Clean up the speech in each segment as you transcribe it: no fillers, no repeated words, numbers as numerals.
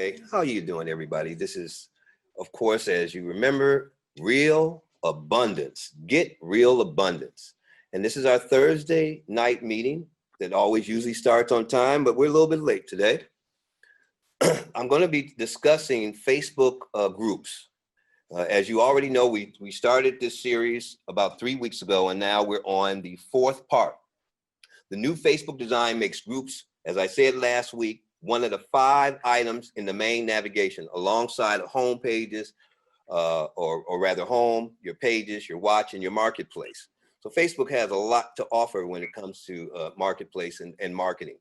Okay, how are you doing, everybody? This is, of course, as you remember, Real Abundance. Get Real Abundance. And this is our Thursday night meeting that always usually starts on time, but we're a little bit late today. I'm going to be discussing Facebook groups. As you already know, we started this series about 3 weeks ago, and now we're on the fourth part. The new Facebook design makes groups, as I said last week, one of the 5 items in the main navigation alongside of home pages, or rather home, your pages, your watch, and your marketplace. So Facebook has a lot to offer when it comes to marketplace and marketing.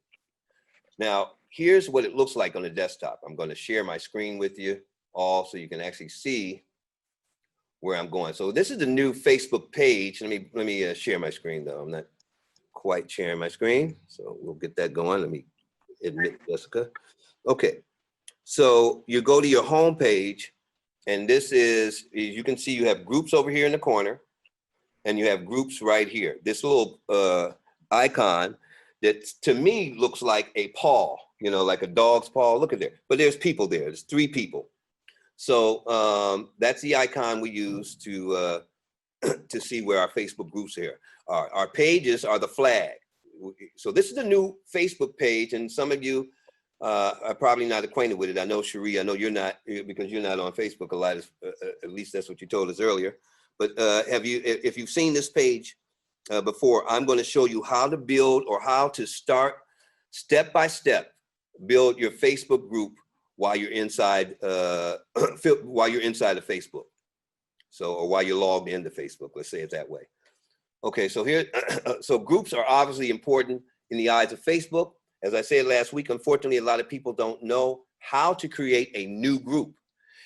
Now, here's what it looks like on the desktop. I'm going to share my screen with you all so you can actually see where I'm going. So this is the new Facebook page. Let me share my screen though. I'm not quite sharing my screen, so we'll get that going. Let me admit Jessica. Okay, so you go to your home page, and this is, you can see you have groups over here in the corner, and you have groups right here. This little icon that to me looks like a paw, you know, like a dog's paw. Look at there, but there's people there. There's 3 people. So that's the icon we use to see where our Facebook groups here are. Our pages are the flag. So this is the new Facebook page, and some of you are probably not acquainted with it. I know, Cherie, I know you're not, because you're not on Facebook a lot, at least that's what you told us earlier. But if you've seen this page before, I'm going to show you how to build, or how to start step by step, build your Facebook group while you're inside of Facebook. So, or while you're logged into Facebook, let's say it that way. Okay, so here, so groups are obviously important in the eyes of Facebook. As I said last week, unfortunately, a lot of people don't know how to create a new group.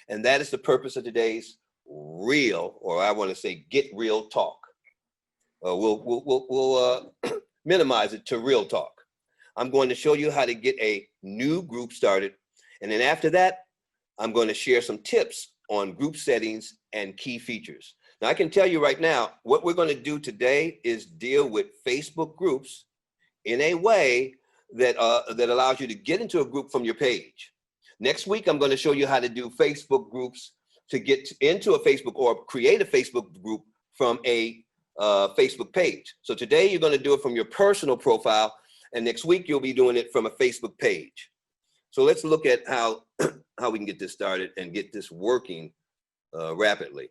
And that is the purpose of today's real, or I want to say get real talk. We'll minimize it to real talk. I'm going to show you how to get a new group started. And then after that, I'm going to share some tips on group settings and key features. Now, I can tell you right now, what we're going to do today is deal with Facebook groups in a way that allows you to get into a group from your page. Next week, I'm going to show you how to do Facebook groups to get into a Facebook, or create a Facebook group from a Facebook page. So today you're going to do it from your personal profile, and next week you'll be doing it from a Facebook page. So let's look at how we can get this started and get this working rapidly.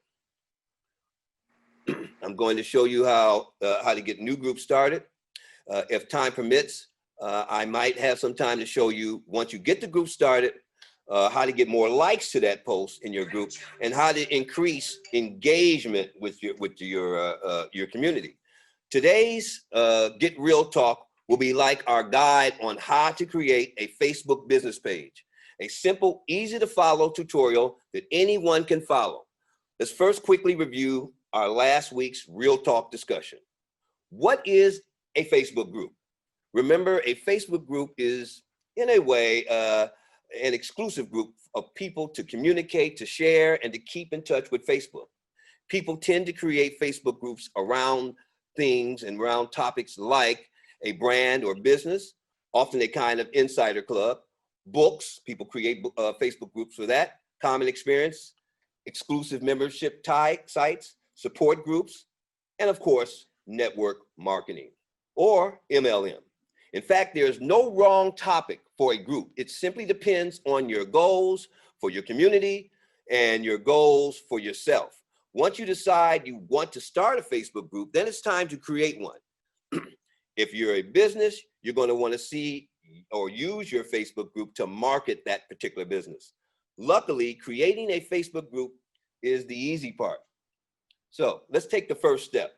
I'm going to show you how to get new groups started. If time permits, I might have some time to show you, once you get the group started, how to get more likes to that post in your group, and how to increase engagement with your community. Today's Get Real Talk will be like our guide on how to create a Facebook business page, a simple, easy to follow tutorial that anyone can follow. Let's first quickly review our last week's Real Talk discussion. What is a Facebook group? Remember, a Facebook group is, in a way, an exclusive group of people to communicate, to share, and to keep in touch with Facebook. People tend to create Facebook groups around things and around topics like a brand or business, often a kind of insider club. Books, people create Facebook groups for that. Common experience, exclusive membership sites, support groups, and of course, network marketing, or MLM. In fact, there's no wrong topic for a group. It simply depends on your goals for your community and your goals for yourself. Once you decide you want to start a Facebook group, then it's time to create one. If you're a business, you're going to want to see or use your Facebook group to market that particular business. Luckily, creating a Facebook group is the easy part. So let's take the first step.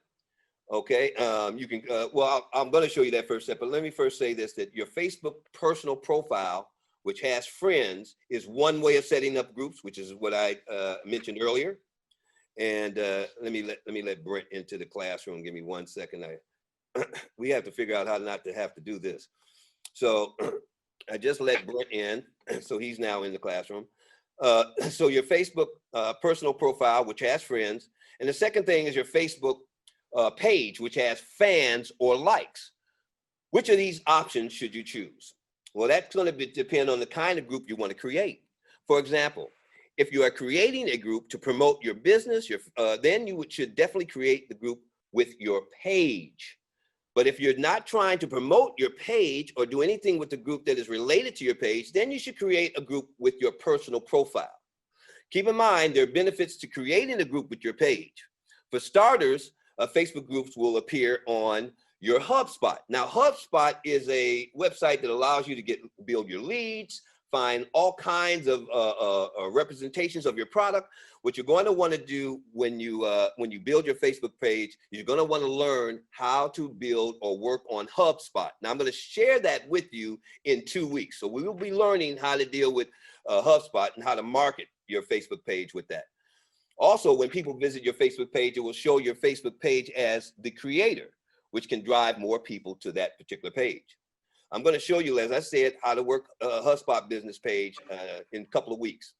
Okay, you can, well, I'm going to show you that first step, but let me first say this, that your Facebook personal profile, which has friends, is one way of setting up groups, which is what I mentioned earlier. And let me let Brent into the classroom. Give me 1 second. We have to figure out how not to have to do this. So I just let Brent in, so he's now in the classroom. So your Facebook personal profile, which has friends. And the second thing is your Facebook page, which has fans or likes. Which of these options should you choose? Well, that's going to depend on the kind of group you want to create. For example, if you are creating a group to promote your business, then you should definitely create the group with your page. But if you're not trying to promote your page or do anything with the group that is related to your page, then you should create a group with your personal profile. Keep in mind, there are benefits to creating a group with your page. For starters, Facebook groups will appear on your HubSpot. Now, HubSpot is a website that allows you to build your leads, find all kinds of representations of your product. What you're going to want to do when you build your Facebook page, you're going to want to learn how to build or work on HubSpot. Now, I'm going to share that with you in 2 weeks. So we will be learning how to deal with HubSpot and how to market your Facebook page with that. Also, when people visit your Facebook page, it will show your Facebook page as the creator, which can drive more people to that particular page. I'm going to show you, as I said, how to work a HubSpot business page in a couple of weeks.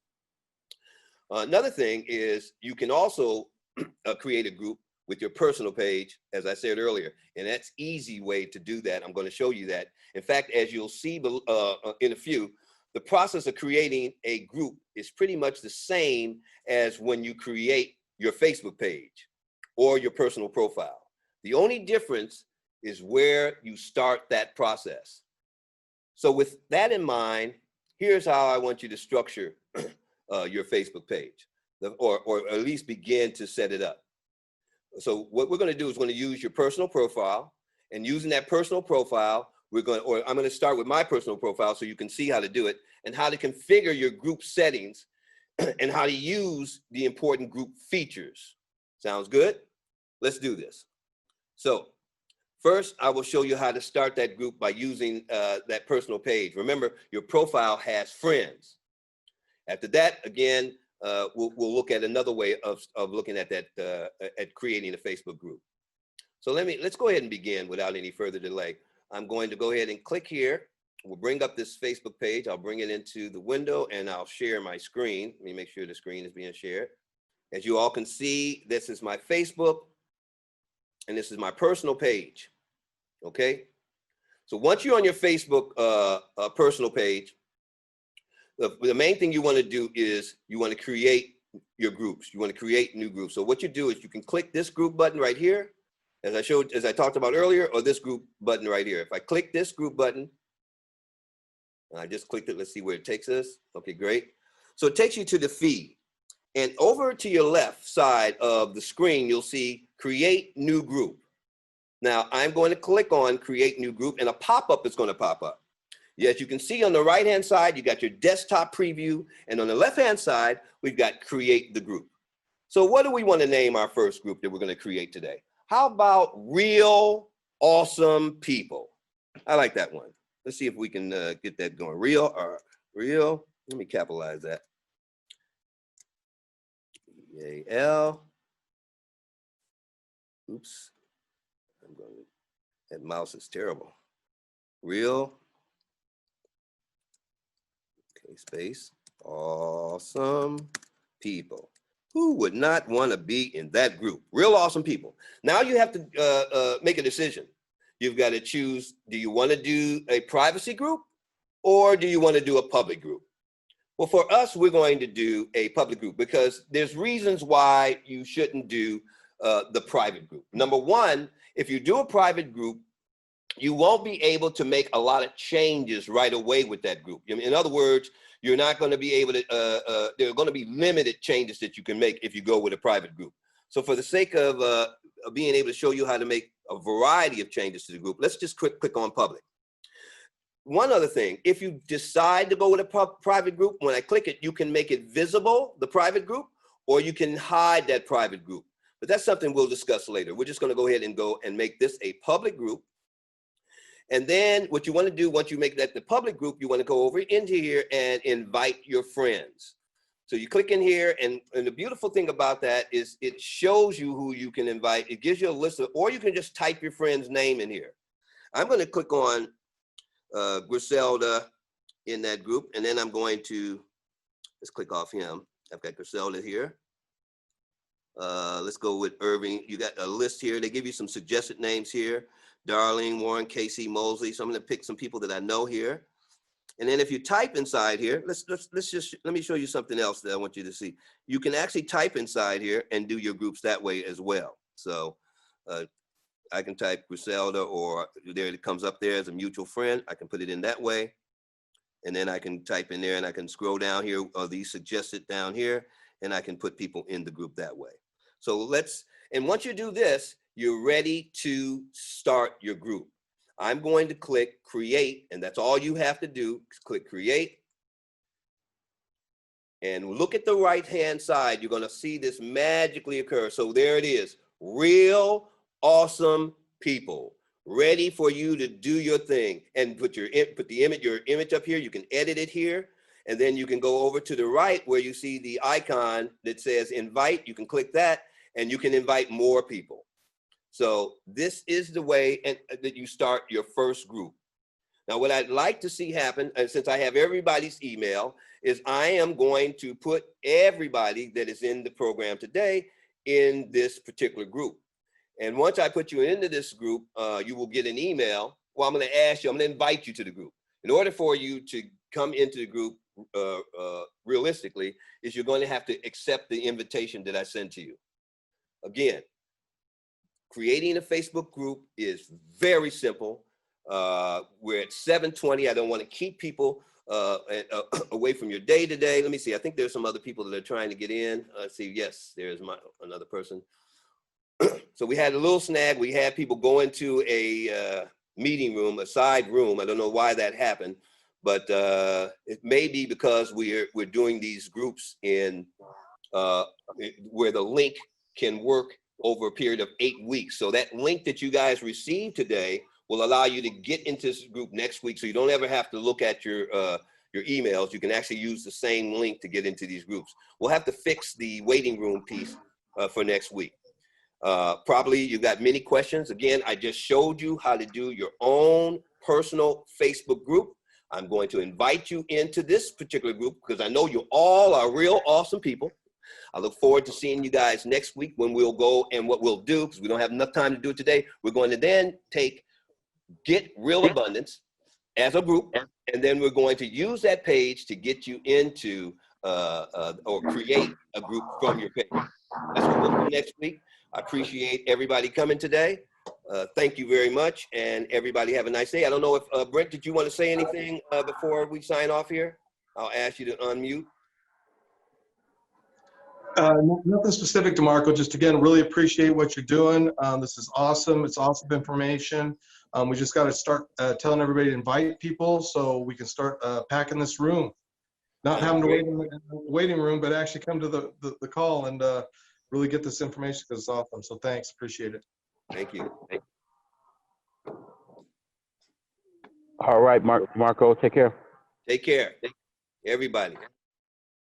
Another thing is you can also create a group with your personal page, as I said earlier, and that's an easy way to do that. I'm going to show you that. In fact, as you'll see in a few, the process of creating a group is pretty much the same as when you create your Facebook page or your personal profile. The only difference is where you start that process. So with that in mind, here's how I want you to structure your Facebook page, or at least begin to set it up. So what we're going to do is we're going to use your personal profile, and using that personal profile, I'm going to start with my personal profile so you can see how to do it and how to configure your group settings and how to use the important group features. Sounds good? Let's do this. So first, I will show you how to start that group by using that personal page. Remember, your profile has friends. After that, again, we'll look at another way of looking at that, at creating a Facebook group. So let's go ahead and begin without any further delay. I'm going to go ahead and click here. We'll bring up this Facebook page. I'll bring it into the window and I'll share my screen. Let me make sure the screen is being shared. As you all can see, this is my Facebook and this is my personal page. Okay. So once you're on your Facebook personal page, the main thing you want to do is you want to create your groups. You want to create new groups. So what you do is you can click this group button right here, as I talked about earlier, or this group button right here. If I click this group button, and I just clicked it, let's see where it takes us. Okay, great. So it takes you to the feed. And over to your left side of the screen, you'll see create new group. Now I'm going to click on create new group and a pop-up is going to pop up. Yes, you can see on the right-hand side, you got your desktop preview, and on the left-hand side, we've got create the group. So what do we want to name our first group that we're going to create today? How about real awesome people? I like that one. Let's see if we can get that going. Real, let me capitalize that. E-A-L. Oops. That mouse is terrible. Real. Okay, space. Awesome people. Who would not want to be in that group? Real awesome people. Now you have to make a decision. You've got to choose, do you want to do a privacy group or do you want to do a public group? Well, for us, we're going to do a public group because there's reasons why you shouldn't do the private group. Number one, if you do a private group, you won't be able to make a lot of changes right away with that group. In other words, you're not going to be able to, there are going to be limited changes that you can make if you go with a private group. So for the sake of being able to show you how to make a variety of changes to the group, let's just click on public. One other thing, if you decide to go with a private group, when I click it, you can make it visible, the private group, or you can hide that private group. But that's something we'll discuss later. We're just going to go ahead and make this a public group. And then what you want to do, once you make that the public group, you want to go over into here and invite your friends. So you click in here, and the beautiful thing about that is it shows you who you can invite. It gives you a list of, or you can just type your friend's name in here. I'm going to click on Griselda in that group, and then I'm going to, let's click off him. I've got Griselda here. Let's go with Irving. You got a list here. They give you some suggested names here. Darlene, Warren, Casey, Mosley. So I'm going to pick some people that I know here. And then if you type inside here, let me show you something else that I want you to see. You can actually type inside here and do your groups that way as well. So I can type Griselda, or there it comes up there as a mutual friend. I can put it in that way. And then I can type in there and I can scroll down here, these suggested down here, and I can put people in the group that way. So and once you do this, you're ready to start your group. I'm going to click create, and that's all you have to do. Click create. And look at the right-hand side. You're going to see this magically occur. So there it is. Real awesome people ready for you to do your thing, and put your image up here. You can edit it here, and then you can go over to the right where you see the icon that says invite. You can click that, and you can invite more people. So this is the way that you start your first group. Now, what I'd like to see happen, and since I have everybody's email, is I am going to put everybody that is in the program today in this particular group. And once I put you into this group, you will get an email. Well, I'm going to ask you, I'm going to invite you to the group. In order for you to come into the group realistically, is you're going to have to accept the invitation that I send to you. Again, creating a Facebook group is very simple. We're at 7:20. I don't want to keep people away from your day to day. Let me see. I think there's some other people that are trying to get in. Let's see. Yes, there's another person. So we had a little snag. We had people go into a meeting room, a side room. I don't know why that happened, but it may be because we're doing these groups in where the link can work over a period of 8 weeks. So that link that you guys received today will allow you to get into this group next week. So you don't ever have to look at your emails. You can actually use the same link to get into these groups. We'll have to fix the waiting room piece for next week. Probably you got many questions. Again, I just showed you how to do your own personal Facebook group. I'm going to invite you into this particular group because I know you all are real awesome people. I look forward to seeing you guys next week when we'll go, and what we'll do, because we don't have enough time to do it today, we're going to then Get Real Abundance as a group, and then we're going to use that page to get you into or create a group from your page. That's what we'll do next week. I appreciate everybody coming today. Thank you very much, and everybody have a nice day. I don't know if, Brent, did you want to say anything before we sign off here? I'll ask you to unmute. Nothing specific, DiMarkco. Just again, really appreciate what you're doing. This is awesome. It's awesome information. We just got to start telling everybody to invite people so we can start packing this room. Not having to wait in the waiting room, but actually come to the call and really get this information because it's awesome. So thanks, appreciate it. Thank you. All right, Marco, take care. Take care, everybody.